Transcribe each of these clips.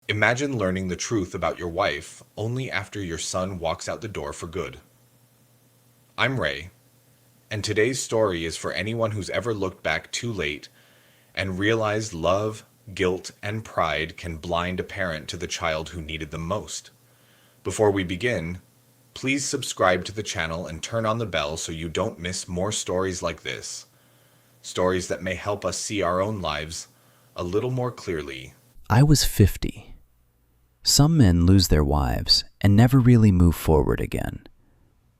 Imagine learning the truth about your wife only after your son walks out the door for good. I'm Ray, and today's story is for anyone who's ever looked back too late and realized love, guilt, and pride can blind a parent to the child who needed them most. Before we begin, please subscribe to the channel and turn on the bell so you don't miss more stories like this. Stories that may help us see our own lives a little more clearly. I was 50. Some men lose their wives and never really move forward again.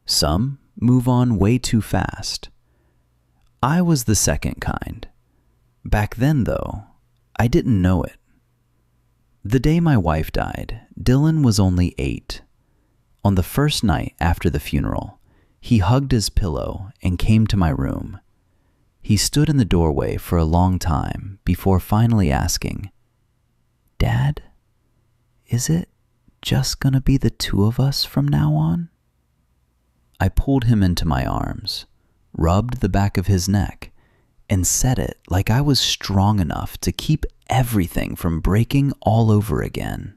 Some move on way too fast. I was the second kind. Back then, though, I didn't know it. The day my wife died, Dylan was only 8. On the first night after the funeral, he hugged his pillow and came to my room. He stood in the doorway for a long time before finally asking, "Dad, is it just gonna be the two of us from now on?" I pulled him into my arms, rubbed the back of his neck, and said it like I was strong enough to keep everything from breaking all over again.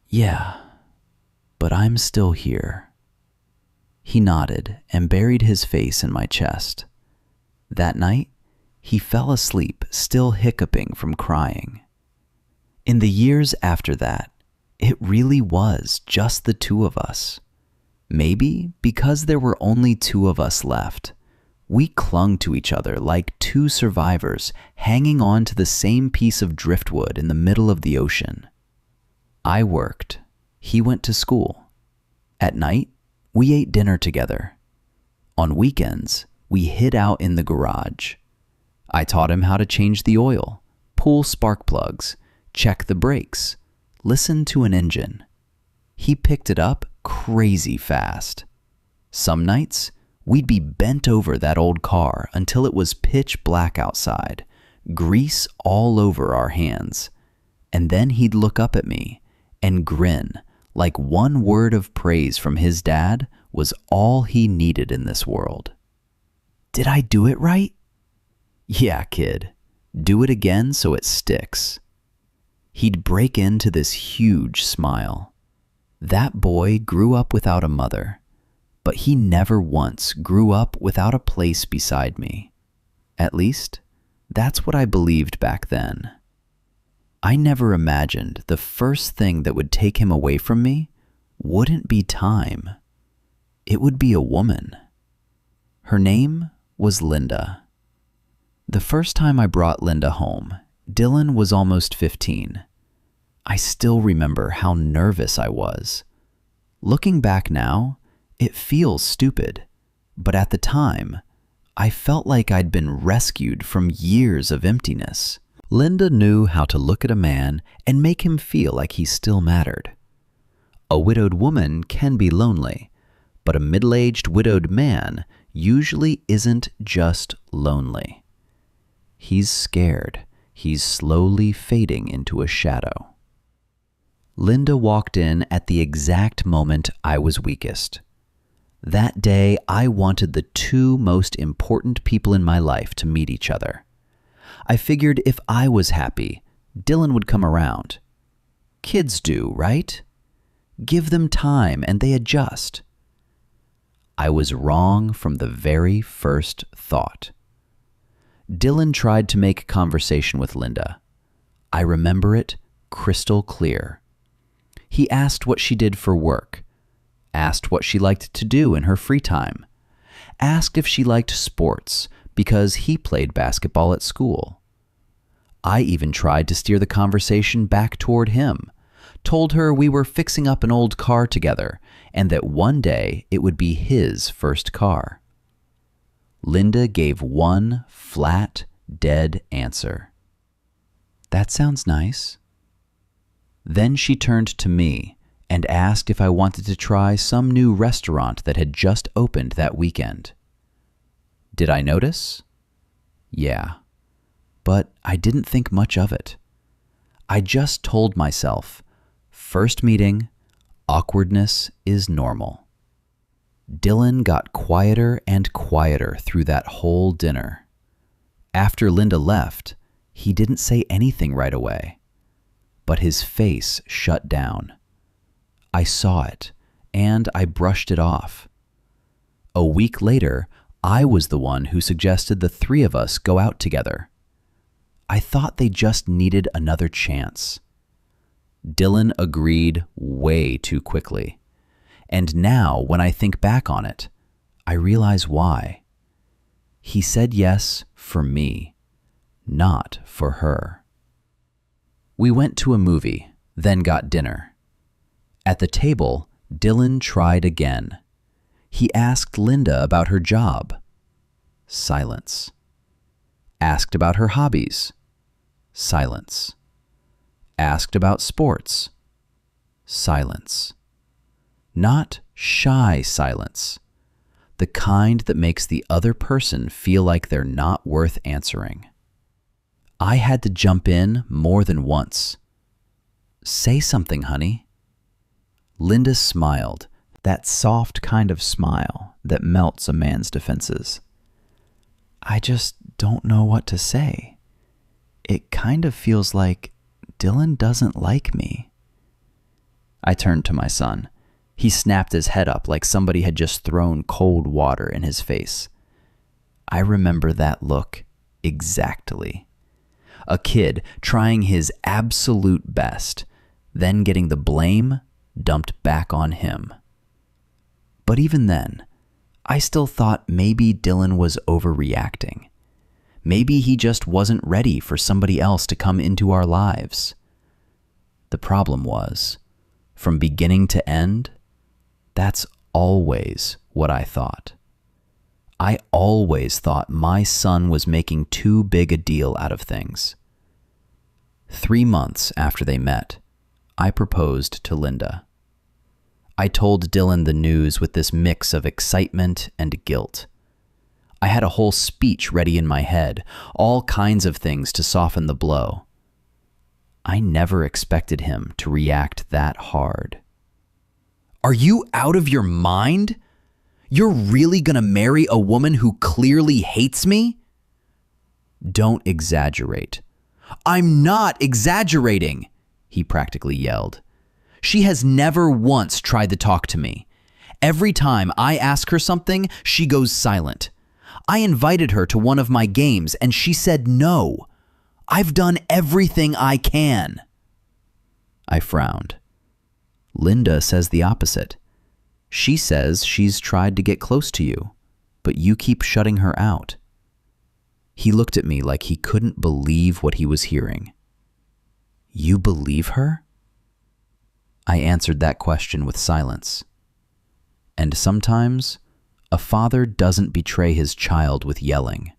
"Yeah, but I'm still here." He nodded and buried his face in my chest. That night, he fell asleep, still hiccuping from crying. In the years after that, it really was just the two of us. Maybe because there were only two of us left, we clung to each other like two survivors hanging on to the same piece of driftwood in the middle of the ocean. I worked. He went to school. At night, we ate dinner together. On weekends, we hid out in the garage. I taught him how to change the oil, pull spark plugs, check the brakes, listen to an engine. He picked it up crazy fast. Some nights, we'd be bent over that old car until it was pitch black outside, grease all over our hands. And then he'd look up at me and grin like one word of praise from his dad was all he needed in this world. "Did I do it right?" "Yeah, kid. Do it again so it sticks." He'd break into this huge smile. That boy grew up without a mother, but he never once grew up without a place beside me. At least, that's what I believed back then. I never imagined the first thing that would take him away from me wouldn't be time. It would be a woman. Her name was Linda. The first time I brought Linda home, Dylan was almost 15. I still remember how nervous I was. Looking back now, it feels stupid, but at the time, I felt like I'd been rescued from years of emptiness. Linda knew how to look at a man and make him feel like he still mattered. A widowed woman can be lonely, but a middle-aged widowed man usually isn't just lonely. He's scared. He's slowly fading into a shadow. Linda walked in at the exact moment I was weakest. That day, I wanted the two most important people in my life to meet each other. I figured if I was happy, Dylan would come around. Kids do, right? Give them time and they adjust. I was wrong from the very first thought. Dylan tried to make conversation with Linda. I remember it crystal clear. He asked what she did for work, asked what she liked to do in her free time, asked if she liked sports because he played basketball at school. I even tried to steer the conversation back toward him, told her we were fixing up an old car together and that one day it would be his first car. Linda gave one flat, dead answer. "That sounds nice." Then she turned to me and asked if I wanted to try some new restaurant that had just opened that weekend. Did I notice? Yeah, but I didn't think much of it. I just told myself, first meeting, awkwardness is normal. Dylan got quieter and quieter through that whole dinner. After Linda left, he didn't say anything right away. but his face shut down. I saw it, and I brushed it off. A week later, I was the one who suggested the three of us go out together. I thought they just needed another chance. Dylan agreed way too quickly. And now, when I think back on it, I realize why. He said yes for me, not for her. We went to a movie, then got dinner. At the table, Dylan tried again. He asked Linda about her job. Silence. Asked about her hobbies. Silence. Asked about sports. Silence. Not shy silence. The kind that makes the other person feel like they're not worth answering. I had to jump in more than once. Say something, honey. Linda smiled, that soft kind of smile that melts a man's defenses. I just don't know what to say. It kind of feels like Dylan doesn't like me. I turned to my son. He snapped his head up like somebody had just thrown cold water in his face. I remember that look exactly. A kid trying his absolute best, then getting the blame dumped back on him. But even then, I still thought maybe Dylan was overreacting. Maybe he just wasn't ready for somebody else to come into our lives. The problem was, from beginning to end, that's always what I thought. I always thought my son was making too big a deal out of things. 3 months after they met, I proposed to Linda. I told Dylan the news with this mix of excitement and guilt. I had a whole speech ready in my head, all kinds of things to soften the blow. I never expected him to react that hard. Are you out of your mind? You're really gonna marry a woman who clearly hates me? Don't exaggerate. I'm not exaggerating, he practically yelled. She has never once tried to talk to me. Every time I ask her something, she goes silent. I invited her to one of my games and she said no. I've done everything I can. I frowned. Linda says the opposite. She says she's tried to get close to you, but you keep shutting her out. He looked at me like he couldn't believe what he was hearing. You believe her? I answered that question with silence. And sometimes, a father doesn't betray his child with yelling.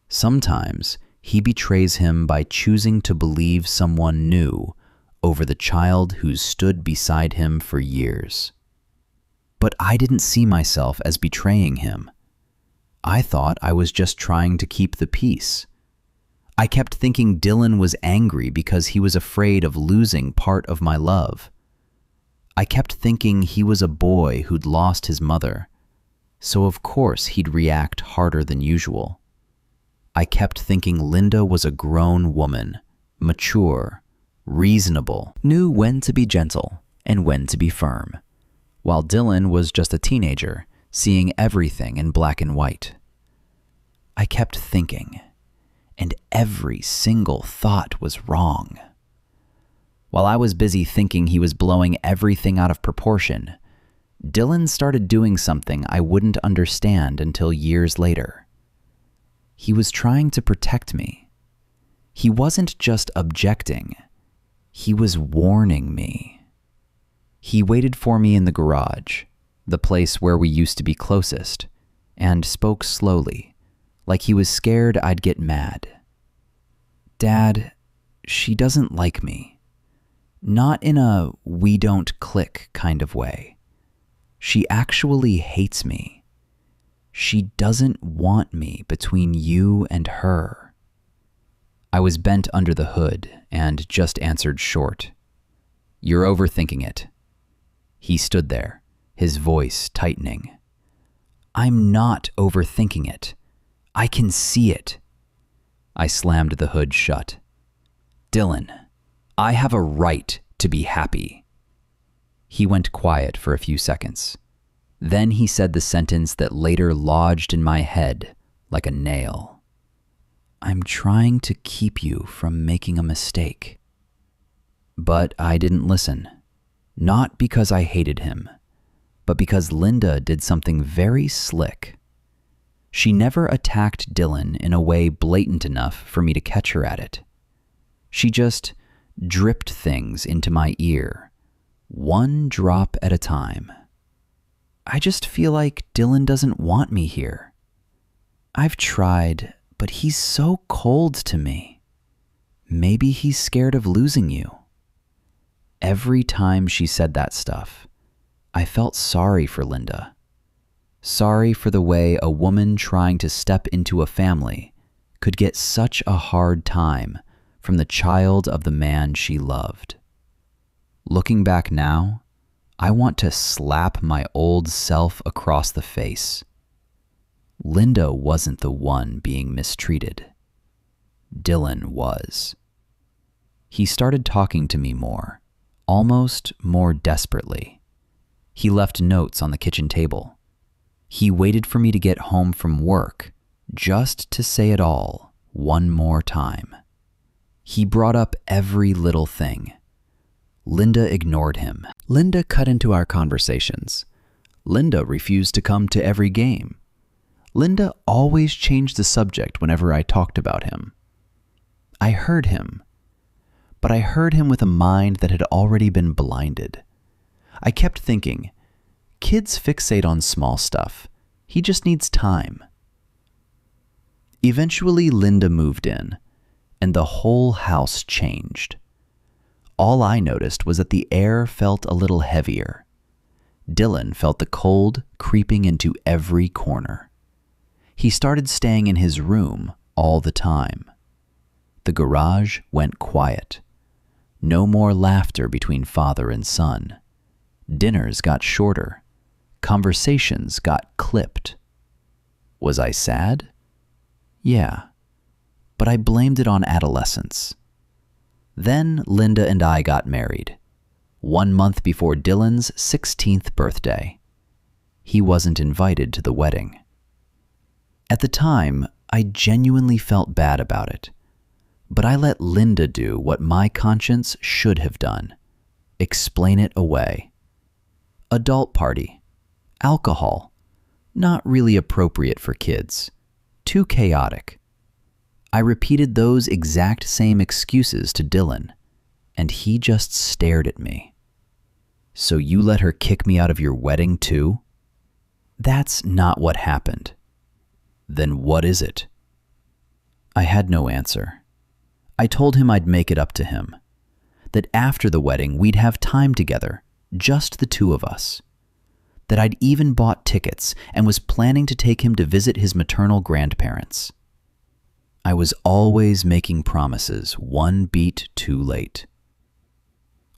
Sometimes, he betrays him by choosing to believe someone new over the child who's stood beside him for years. But I didn't see myself as betraying him. I thought I was just trying to keep the peace. I kept thinking Dylan was angry because he was afraid of losing part of my love. I kept thinking he was a boy who'd lost his mother, so of course he'd react harder than usual. I kept thinking Linda was a grown woman, mature, reasonable, knew when to be gentle and when to be firm, while Dylan was just a teenager, seeing everything in black and white. I kept thinking, and every single thought was wrong. While I was busy thinking he was blowing everything out of proportion, Dylan started doing something I wouldn't understand until years later. He was trying to protect me. He wasn't just objecting. He was warning me. He waited for me in the garage, the place where we used to be closest, and spoke slowly, like he was scared I'd get mad. Dad, she doesn't like me. Not in a we don't click kind of way. She actually hates me. She doesn't want me between you and her. I was bent under the hood and just answered short. You're overthinking it. He stood there, his voice tightening. I'm not overthinking it. I can see it. I slammed the hood shut. Dylan, I have a right to be happy. He went quiet for a few seconds. Then he said the sentence that later lodged in my head like a nail. I'm trying to keep you from making a mistake. But I didn't listen. Not because I hated him, but because Linda did something very slick. She never attacked Dylan in a way blatant enough for me to catch her at it. She just dripped things into my ear, one drop at a time. I just feel like Dylan doesn't want me here. I've tried, but he's so cold to me. Maybe he's scared of losing you. Every time she said that stuff, I felt sorry for Linda. Sorry for the way a woman trying to step into a family could get such a hard time from the child of the man she loved. Looking back now, I want to slap my old self across the face. Linda wasn't the one being mistreated. Dylan was. He started talking to me more, almost more desperately. He left notes on the kitchen table. He waited for me to get home from work just to say it all one more time. He brought up every little thing. Linda ignored him. Linda cut into our conversations. Linda refused to come to every game. Linda always changed the subject whenever I talked about him. I heard him, but I heard him with a mind that had already been blinded. I kept thinking, kids fixate on small stuff. He just needs time. Eventually, Linda moved in, and the whole house changed. All I noticed was that the air felt a little heavier. Dylan felt the cold creeping into every corner. He started staying in his room all the time. The garage went quiet. No more laughter between father and son. Dinners got shorter. Conversations got clipped. Was I sad? Yeah, but I blamed it on adolescence. Then Linda and I got married, 1 month before Dylan's 16th birthday. He wasn't invited to the wedding. At the time, I genuinely felt bad about it, but I let Linda do what my conscience should have done: explain it away. Adult party, alcohol, not really appropriate for kids, too chaotic. I repeated those exact same excuses to Dylan, and he just stared at me. So you let her kick me out of your wedding too? That's not what happened. Then what is it? I had no answer. I told him I'd make it up to him, that after the wedding we'd have time together, just the two of us, that I'd even bought tickets and was planning to take him to visit his maternal grandparents. I was always making promises one beat too late.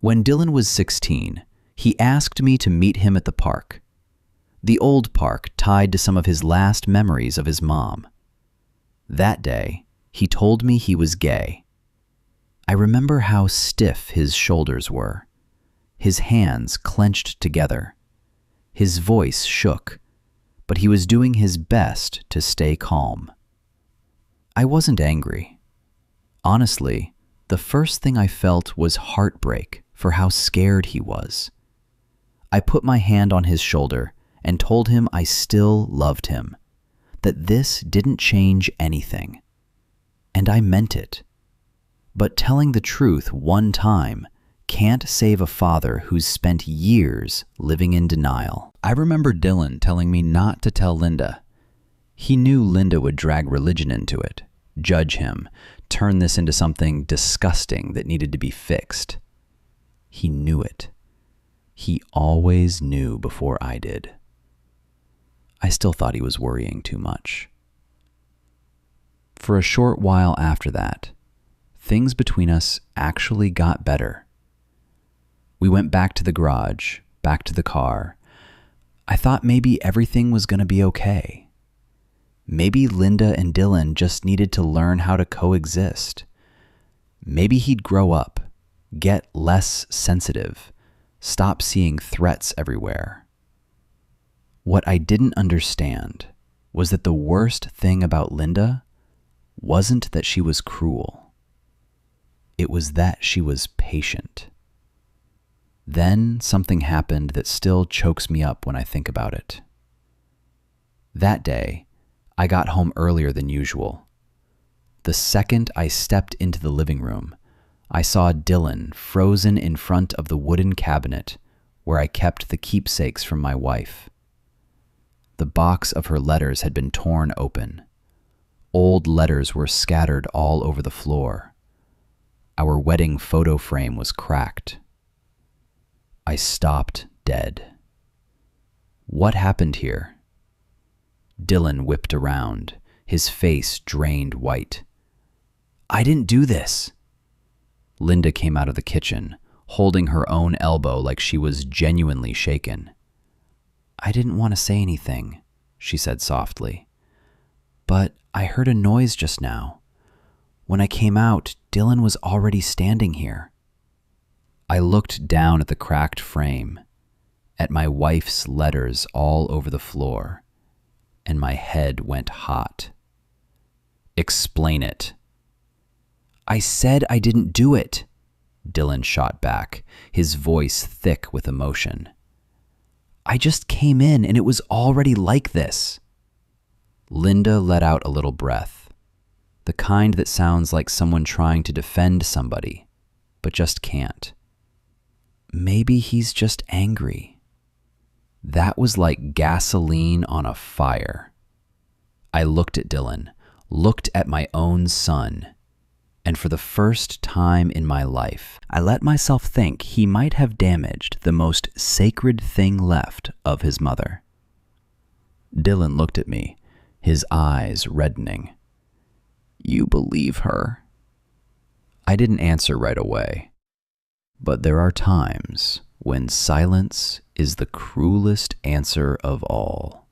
When Dylan was 16, he asked me to meet him at the park. The old park tied to some of his last memories of his mom. That day, he told me he was gay. I remember how stiff his shoulders were. His hands clenched together. His voice shook, but he was doing his best to stay calm. I wasn't angry. Honestly, the first thing I felt was heartbreak for how scared he was. I put my hand on his shoulder and told him I still loved him, that this didn't change anything. And I meant it. But telling the truth one time can't save a father who's spent years living in denial. I remember Dylan telling me not to tell Linda. He knew Linda would drag religion into it, judge him, turn this into something disgusting that needed to be fixed. He knew it. He always knew before I did. I still thought he was worrying too much. For a short while after that, things between us actually got better. We went back to the garage, back to the car. I thought maybe everything was going to be okay. Maybe Linda and Dylan just needed to learn how to coexist. Maybe he'd grow up. get less sensitive, stop seeing threats everywhere. What I didn't understand was that the worst thing about Linda wasn't that she was cruel. It was that she was patient. Then something happened that still chokes me up when I think about it. That day, I got home earlier than usual. The second I stepped into the living room, I saw Dylan frozen in front of the wooden cabinet where I kept the keepsakes from my wife. The box of her letters had been torn open. Old letters were scattered all over the floor. Our wedding photo frame was cracked. I stopped dead. What happened here? Dylan whipped around, his face drained white. I didn't do this. Linda came out of the kitchen, holding her own elbow like she was genuinely shaken. I didn't want to say anything, she said softly. But I heard a noise just now. When I came out, Dylan was already standing here. I looked down at the cracked frame, at my wife's letters all over the floor, and my head went hot. Explain it. I said I didn't do it, Dylan shot back, his voice thick with emotion. I just came in and it was already like this. Linda let out a little breath, the kind that sounds like someone trying to defend somebody, but just can't. Maybe he's just angry. That was like gasoline on a fire. I looked at Dylan, looked at my own son, and for the first time in my life, I let myself think he might have damaged the most sacred thing left of his mother. Dylan looked at me, his eyes reddening. You believe her? I didn't answer right away. But there are times when silence is the cruelest answer of all.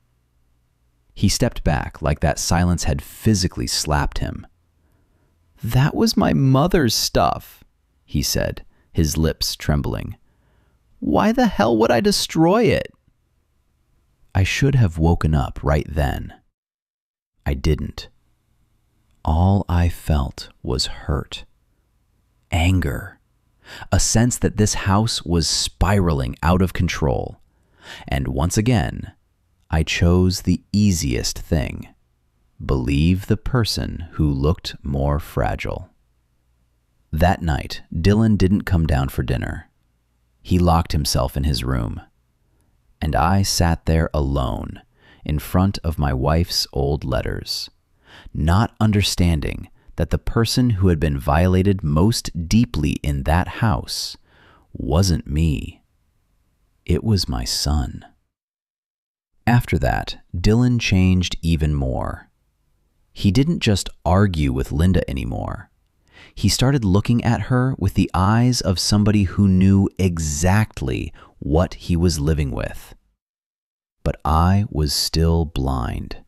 He stepped back like that silence had physically slapped him. That was my mother's stuff, he said, his lips trembling. Why the hell would I destroy it? I should have woken up right then. I didn't. All I felt was hurt, anger, a sense that this house was spiraling out of control. And once again, I chose the easiest thing. Believe the person who looked more fragile. That night, Dylan didn't come down for dinner. He locked himself in his room. And I sat there alone, in front of my wife's old letters, not understanding that the person who had been violated most deeply in that house wasn't me. It was my son. After that, Dylan changed even more. He didn't just argue with Linda anymore. He started looking at her with the eyes of somebody who knew exactly what he was living with. But I was still blind.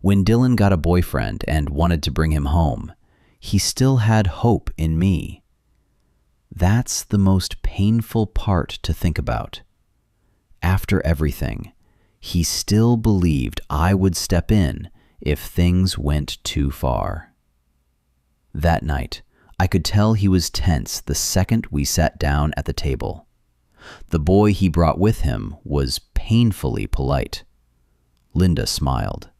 When Dylan got a boyfriend and wanted to bring him home, he still had hope in me. That's the most painful part to think about. After everything, he still believed I would step in if things went too far. That night, I could tell he was tense the second we sat down at the table. The boy he brought with him was painfully polite. Linda smiled.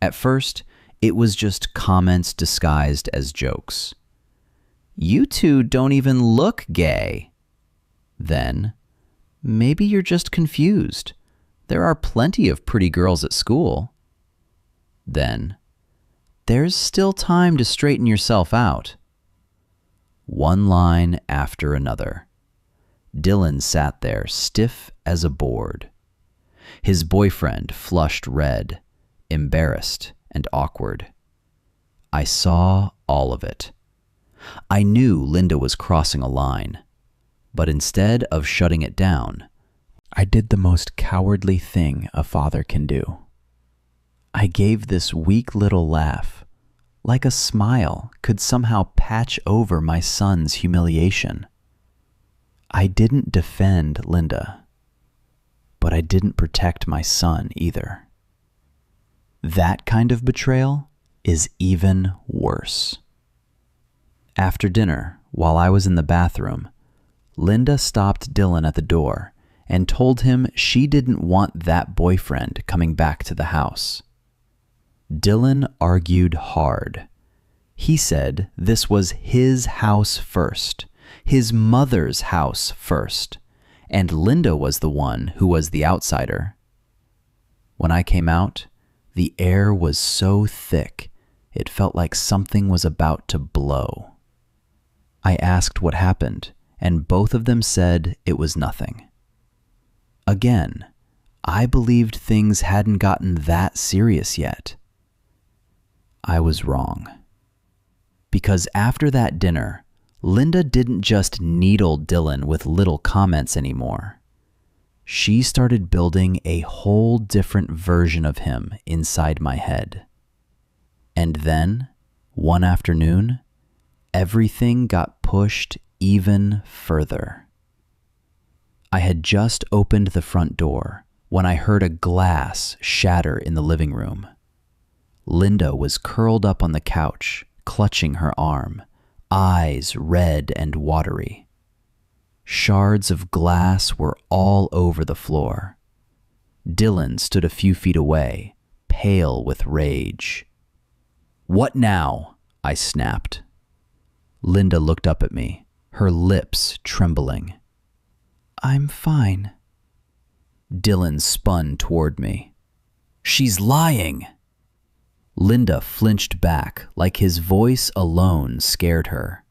At first, it was just comments disguised as jokes. You two don't even look gay. Then, maybe you're just confused. There are plenty of pretty girls at school. Then, there's still time to straighten yourself out. One line after another. Dylan sat there stiff as a board. His boyfriend flushed red, embarrassed and awkward. I saw all of it. I knew Linda was crossing a line, but instead of shutting it down, I did the most cowardly thing a father can do. I gave this weak little laugh, like a smile could somehow patch over my son's humiliation. I didn't defend Linda, but I didn't protect my son either. That kind of betrayal is even worse. After dinner, while I was in the bathroom, Linda stopped Dylan at the door and told him she didn't want that boyfriend coming back to the house. Dylan argued hard. He said this was his house first, his mother's house first, and Linda was the one who was the outsider. When I came out, the air was so thick, it felt like something was about to blow. I asked what happened, and both of them said it was nothing. Again, I believed things hadn't gotten that serious yet. I was wrong. Because after that dinner, Linda didn't just needle Dylan with little comments anymore. She started building a whole different version of him inside my head. And then, one afternoon, everything got pushed even further. I had just opened the front door when I heard a glass shatter in the living room. Linda was curled up on the couch, clutching her arm, eyes red and watery. Shards of glass were all over the floor. Dylan stood a few feet away, pale with rage. "What now?" I snapped. Linda looked up at me, her lips trembling. "I'm fine." Dylan spun toward me. "She's lying." Linda flinched back like his voice alone scared her.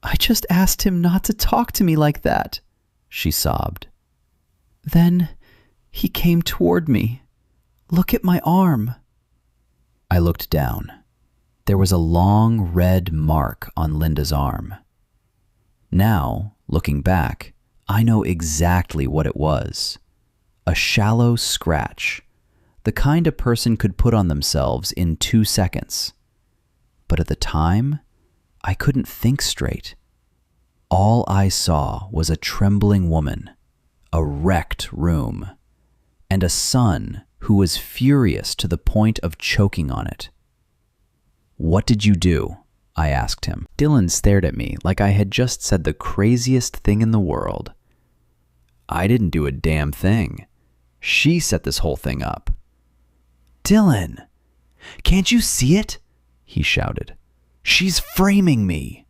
"I just asked him not to talk to me like that," she sobbed. "Then he came toward me. Look at my arm." I looked down. There was a long red mark on Linda's arm. Now, looking back, I know exactly what it was. A shallow scratch, the kind a person could put on themselves in 2 seconds. But at the time, I couldn't think straight. All I saw was a trembling woman, a wrecked room, and a son who was furious to the point of choking on it. "What did you do?" I asked him. Dylan stared at me like I had just said the craziest thing in the world. "I didn't do a damn thing. She set this whole thing up." "Dylan, can't you see it?" he shouted. "She's framing me."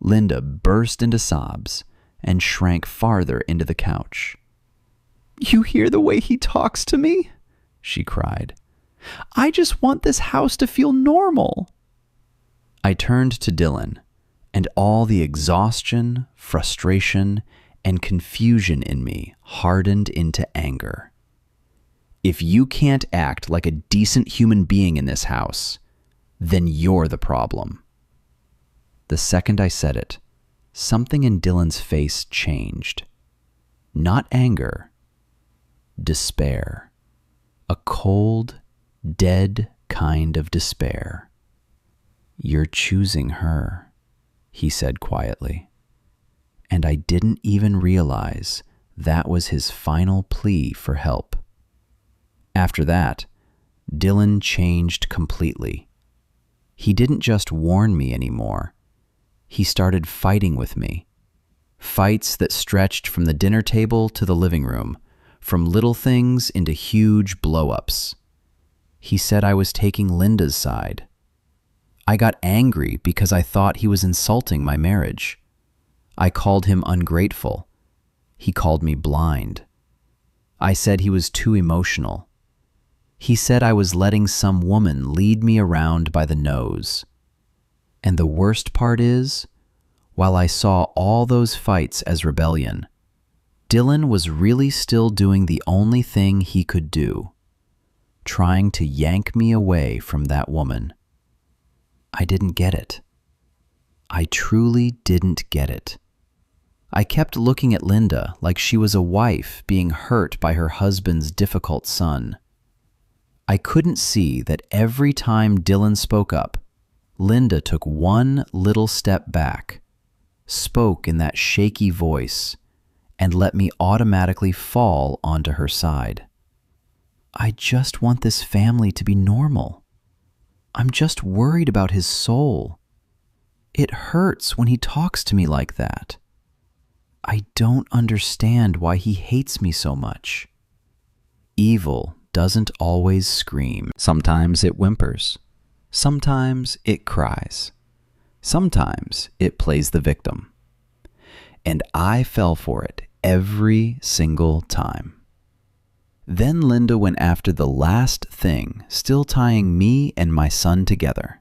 Linda burst into sobs and shrank farther into the couch. "You hear the way he talks to me?" she cried. "I just want this house to feel normal." I turned to Dylan, and all the exhaustion, frustration, and confusion in me hardened into anger. "If you can't act like a decent human being in this house, then you're the problem." The second I said it, something in Dylan's face changed. Not anger, despair. A cold, dead kind of despair. "You're choosing her," he said quietly. And I didn't even realize that was his final plea for help. After that, Dylan changed completely. He didn't just warn me anymore. He started fighting with me. Fights that stretched from the dinner table to the living room, from little things into huge blow-ups. He said I was taking Linda's side. I got angry because I thought he was insulting my marriage. I called him ungrateful. He called me blind. I said he was too emotional. He said I was letting some woman lead me around by the nose. And the worst part is, while I saw all those fights as rebellion, Dylan was really still doing the only thing he could do, trying to yank me away from that woman. I didn't get it. I truly didn't get it. I kept looking at Linda like she was a wife being hurt by her husband's difficult son. I couldn't see that every time Dylan spoke up, Linda took one little step back, spoke in that shaky voice, and let me automatically fall onto her side. I just want this family to be normal. I'm just worried about his soul. It hurts when he talks to me like that. I don't understand why he hates me so much. Evil doesn't always scream. Sometimes it whimpers. Sometimes it cries. Sometimes it plays the victim. And I fell for it every single time. Then Linda went after the last thing still tying me and my son together: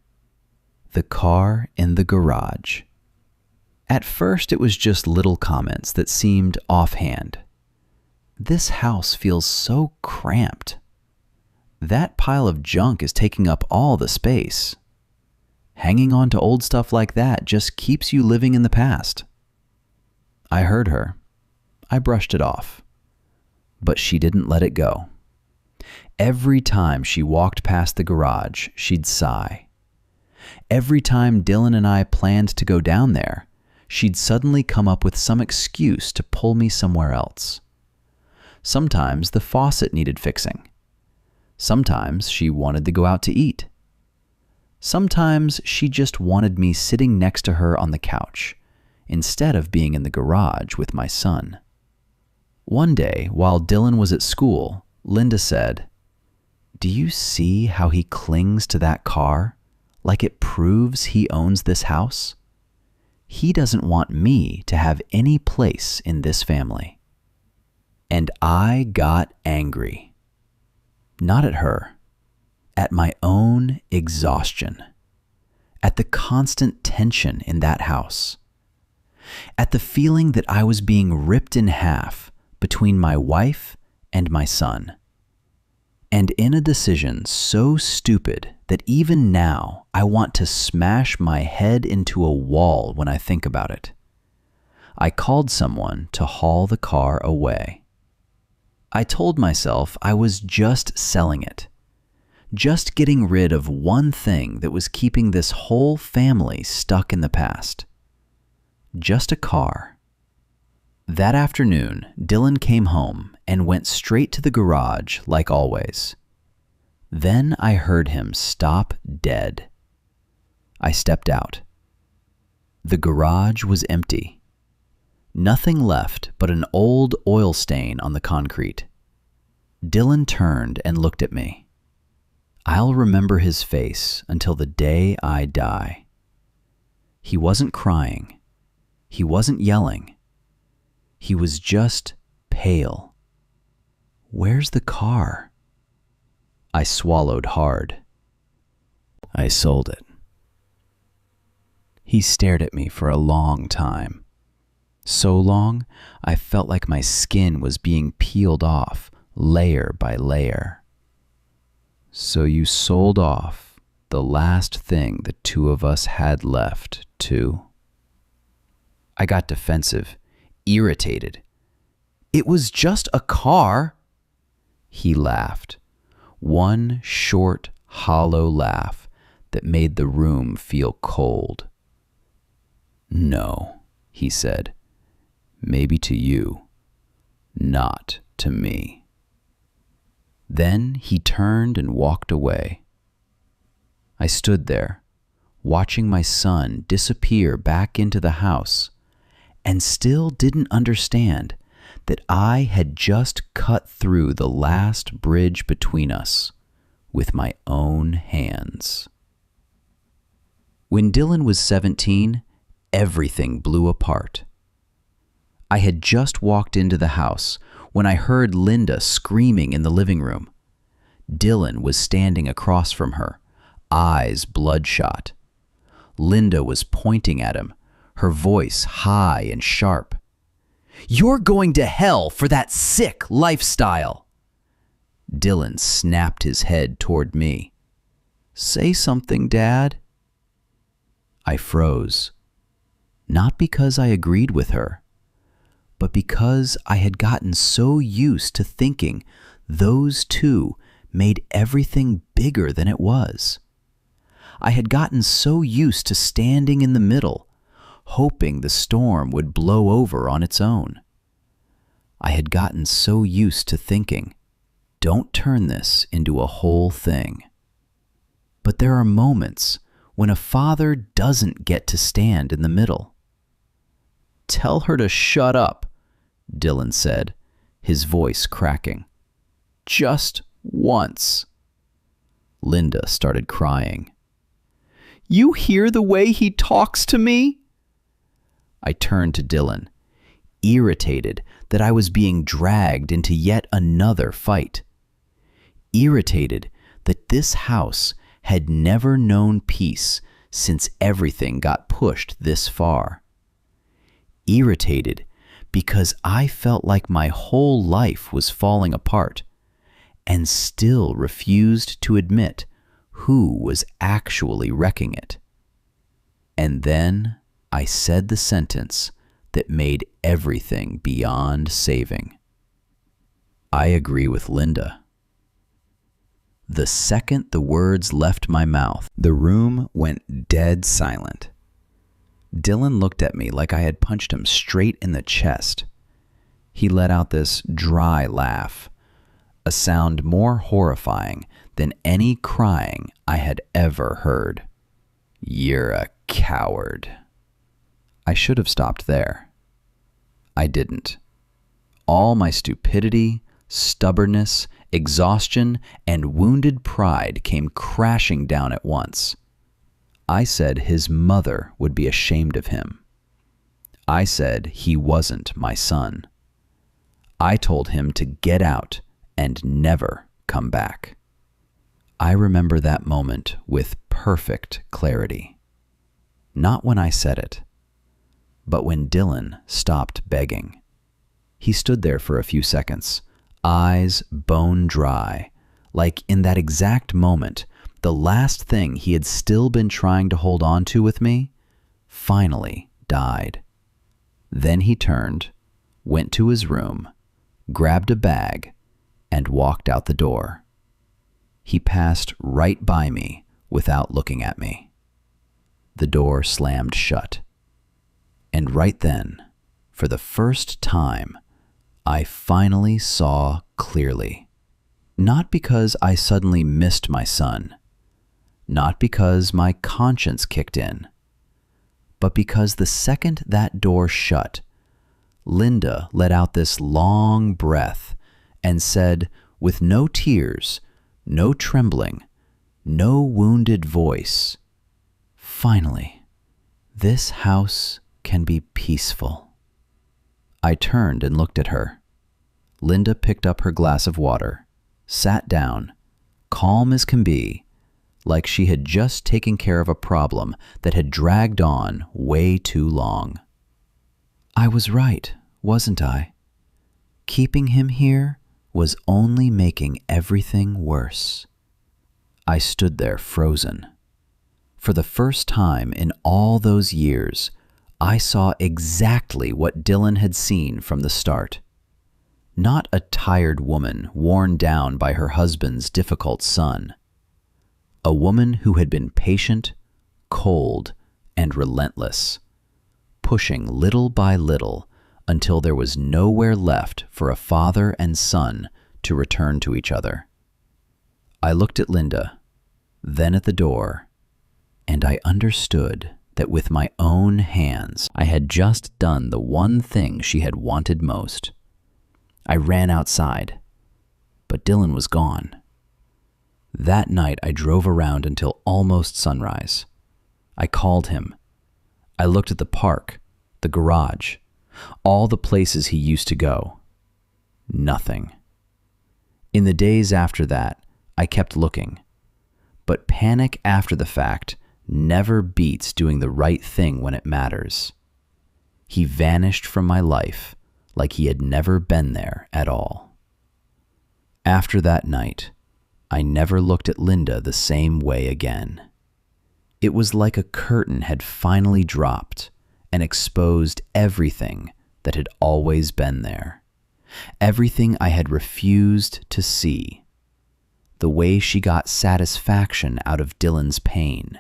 the car in the garage. At first, it was just little comments that seemed offhand. This house feels so cramped. That pile of junk is taking up all the space. Hanging on to old stuff like that just keeps you living in the past. I heard her. I brushed it off. But she didn't let it go. Every time she walked past the garage, she'd sigh. Every time Dylan and I planned to go down there, she'd suddenly come up with some excuse to pull me somewhere else. Sometimes the faucet needed fixing. Sometimes she wanted to go out to eat. Sometimes she just wanted me sitting next to her on the couch, instead of being in the garage with my son. One day, while Dylan was at school, Linda said, "Do you see how he clings to that car, like it proves he owns this house? He doesn't want me to have any place in this family." And I got angry. Not at her, at my own exhaustion, at the constant tension in that house, at the feeling that I was being ripped in half between my wife and my son. And in a decision so stupid that even now I want to smash my head into a wall when I think about it, I called someone to haul the car away. I told myself I was just selling it, just getting rid of one thing that was keeping this whole family stuck in the past. Just a car. That afternoon, Dylan came home and went straight to the garage like always. Then I heard him stop dead. I stepped out. The garage was empty. Nothing left but an old oil stain on the concrete. Dylan turned and looked at me. I'll remember his face until the day I die. He wasn't crying. He wasn't yelling. He was just pale. "Where's the car?" I swallowed hard. "I sold it." He stared at me for a long time. So long, I felt like my skin was being peeled off, layer by layer. "So you sold off the last thing the two of us had left, too?" I got defensive, irritated. "It was just a car." He laughed, one short, hollow laugh that made the room feel cold. "No," he said. "Maybe to you, not to me." Then he turned and walked away. I stood there, watching my son disappear back into the house, and still didn't understand that I had just cut through the last bridge between us with my own hands. When Dylan was 17, everything blew apart. I had just walked into the house when I heard Linda screaming in the living room. Dylan was standing across from her, eyes bloodshot. Linda was pointing at him, her voice high and sharp. "You're going to hell for that sick lifestyle." Dylan snapped his head toward me. "Say something, Dad." I froze. Not because I agreed with her, but because I had gotten so used to thinking those two made everything bigger than it was. I had gotten so used to standing in the middle, hoping the storm would blow over on its own. I had gotten so used to thinking, don't turn this into a whole thing. But there are moments when a father doesn't get to stand in the middle. "Tell her to shut up," Dylan said, his voice cracking. "Just once." Linda started crying. "You hear the way he talks to me?" I turned to Dylan, irritated that I was being dragged into yet another fight. Irritated that this house had never known peace since everything got pushed this far. Irritated because I felt like my whole life was falling apart and still refused to admit who was actually wrecking it. And then I said the sentence that made everything beyond saving. I agree with Linda. The second the words left my mouth, the room went dead silent. Dylan looked at me like I had punched him straight in the chest. He let out this dry laugh, a sound more horrifying than any crying I had ever heard. "You're a coward." I should have stopped there. I didn't. All my stupidity, stubbornness, exhaustion, and wounded pride came crashing down at once. I said his mother would be ashamed of him. I said he wasn't my son. I told him to get out and never come back. I remember that moment with perfect clarity. Not when I said it, but when Dylan stopped begging. He stood there for a few seconds, eyes bone dry, like in that exact moment, the last thing he had still been trying to hold on to with me finally died. Then he turned, went to his room, grabbed a bag, and walked out the door. He passed right by me without looking at me. The door slammed shut. And right then, for the first time, I finally saw clearly. Not because I suddenly missed my son, not because my conscience kicked in, but because the second that door shut, Linda let out this long breath and said, with no tears, no trembling, no wounded voice, "Finally, this house can be peaceful." I turned and looked at her. Linda picked up her glass of water, sat down, calm as can be, like she had just taken care of a problem that had dragged on way too long. "I was right, wasn't I? Keeping him here was only making everything worse." I stood there frozen. For the first time in all those years, I saw exactly what Dylan had seen from the start. Not a tired woman worn down by her husband's difficult son. A woman who had been patient, cold, and relentless, pushing little by little until there was nowhere left for a father and son to return to each other. I looked at Linda, then at the door, and I understood that with my own hands I had just done the one thing she had wanted most. I ran outside, but Dylan was gone. That night I drove around until almost sunrise. I called him. I looked at the park, the garage, all the places he used to go. Nothing. In the days after that, I kept looking. But panic after the fact never beats doing the right thing when it matters. He vanished from my life like he had never been there at all. After that night, I never looked at Linda the same way again. It was like a curtain had finally dropped and exposed everything that had always been there. Everything I had refused to see. the way she got satisfaction out of Dylan's pain,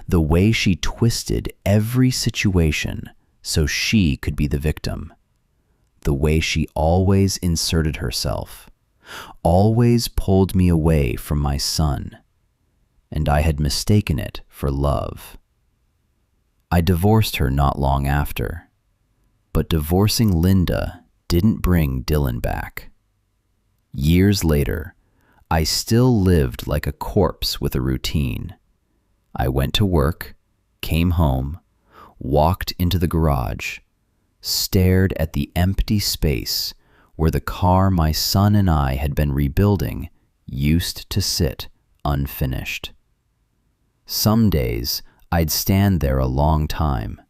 the way she twisted every situation so she could be the victim, the way she always inserted herself, always pulled me away from my son, and I had mistaken it for love. I divorced her not long after, but divorcing Linda didn't bring Dylan back. Years later, I still lived like a corpse with a routine. I went to work, came home, walked into the garage, stared at the empty space where the car my son and I had been rebuilding used to sit unfinished. Some days, I'd stand there a long time,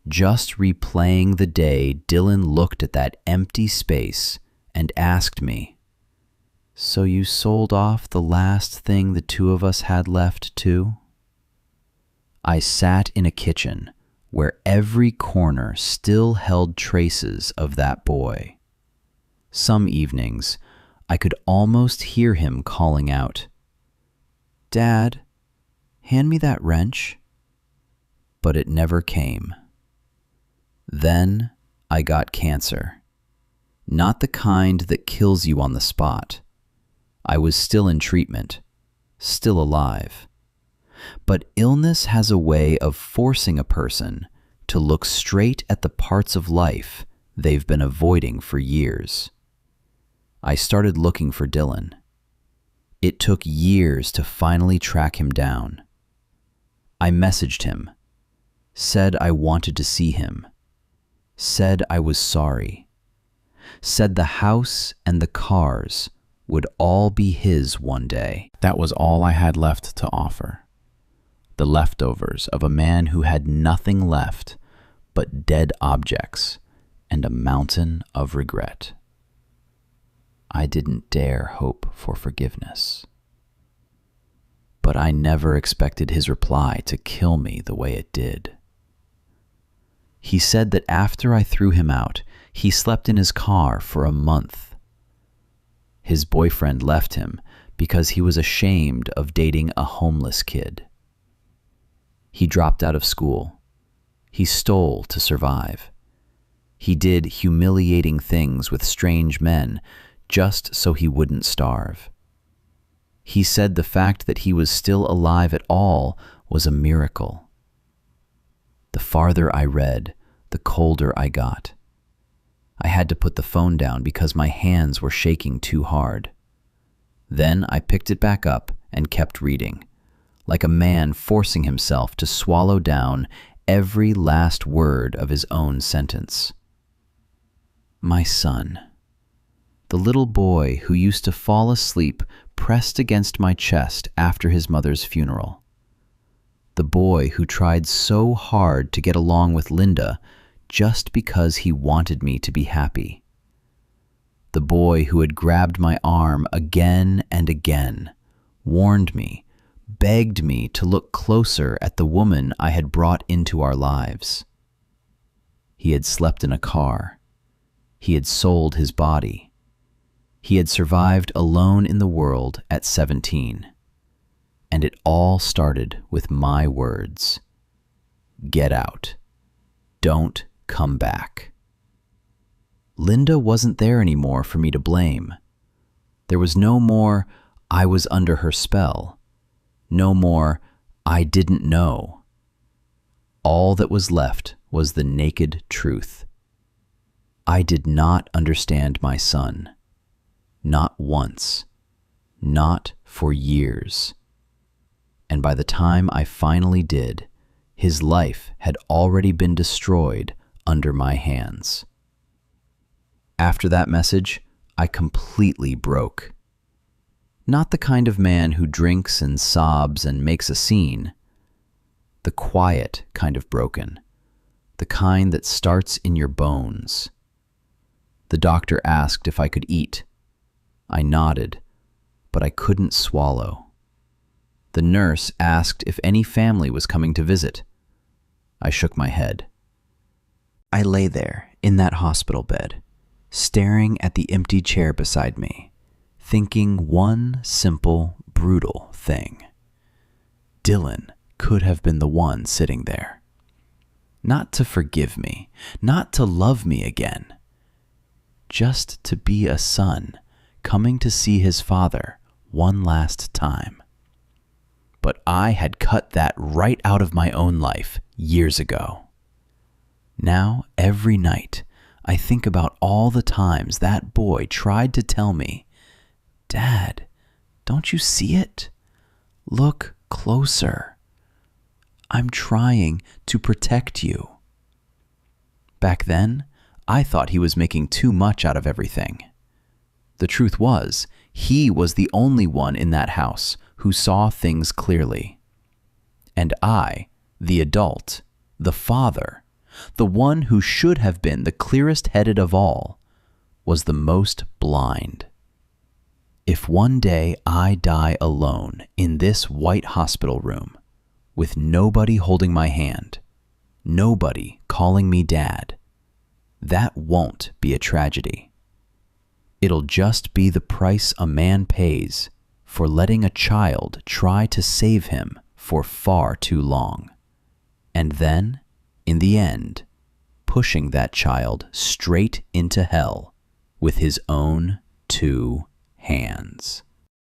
just replaying the day Dylan looked at that empty space and asked me, "So you sold off the last thing the two of us had left too?" I sat in a kitchen where every corner still held traces of that boy. Some evenings, I could almost hear him calling out, "Dad, hand me that wrench." But it never came. Then I got cancer. Not the kind that kills you on the spot. I was still in treatment, still alive. But illness has a way of forcing a person to look straight at the parts of life they've been avoiding for years. I started looking for Dylan. It took years to finally track him down. I messaged him, said I wanted to see him, said I was sorry, said the house and the cars would all be his one day. That was all I had left to offer. The leftovers of a man who had nothing left but dead objects and a mountain of regret. I didn't dare hope for forgiveness. But I never expected his reply to kill me the way it did. He said that after I threw him out, he slept in his car for a month. His boyfriend left him because he was ashamed of dating a homeless kid. He dropped out of school. He stole to survive. He did humiliating things with strange men just so he wouldn't starve. He said the fact that he was still alive at all was a miracle. The farther I read, the colder I got. I had to put the phone down because my hands were shaking too hard. Then I picked it back up and kept reading, like a man forcing himself to swallow down every last word of his own sentence. My son, the little boy who used to fall asleep pressed against my chest after his mother's funeral. The boy who tried so hard to get along with Linda just because he wanted me to be happy. The boy who had grabbed my arm again and again, warned me, begged me to look closer at the woman I had brought into our lives. He had slept in a car. He had sold his body. He had survived alone in the world at 17. And it all started with my words. Get out. Don't come back. Linda wasn't there anymore for me to blame. There was no more, I was under her spell. No more, I didn't know. All that was left was the naked truth. I did not understand my son. Not once. Not for years. And by the time I finally did, his life had already been destroyed under my hands. After that message, I completely broke. Not the kind of man who drinks and sobs and makes a scene. The quiet kind of broken. The kind that starts in your bones. The doctor asked if I could eat. I nodded, but I couldn't swallow. The nurse asked if any family was coming to visit. I shook my head. I lay there in that hospital bed, staring at the empty chair beside me, thinking one simple, brutal thing. Dylan could have been the one sitting there. Not to forgive me, not to love me again. Just to be a son coming to see his father one last time. But I had cut that right out of my own life years ago. Now, every night, I think about all the times that boy tried to tell me, "Dad, don't you see it? Look closer. I'm trying to protect you." Back then, I thought he was making too much out of everything. The truth was, he was the only one in that house who saw things clearly. And I, the adult, the father, the one who should have been the clearest-headed of all, was the most blind. If one day I die alone in this white hospital room, with nobody holding my hand, nobody calling me dad, that won't be a tragedy. It'll just be the price a man pays for letting a child try to save him for far too long, and then, in the end, pushing that child straight into hell with his own 2 hands.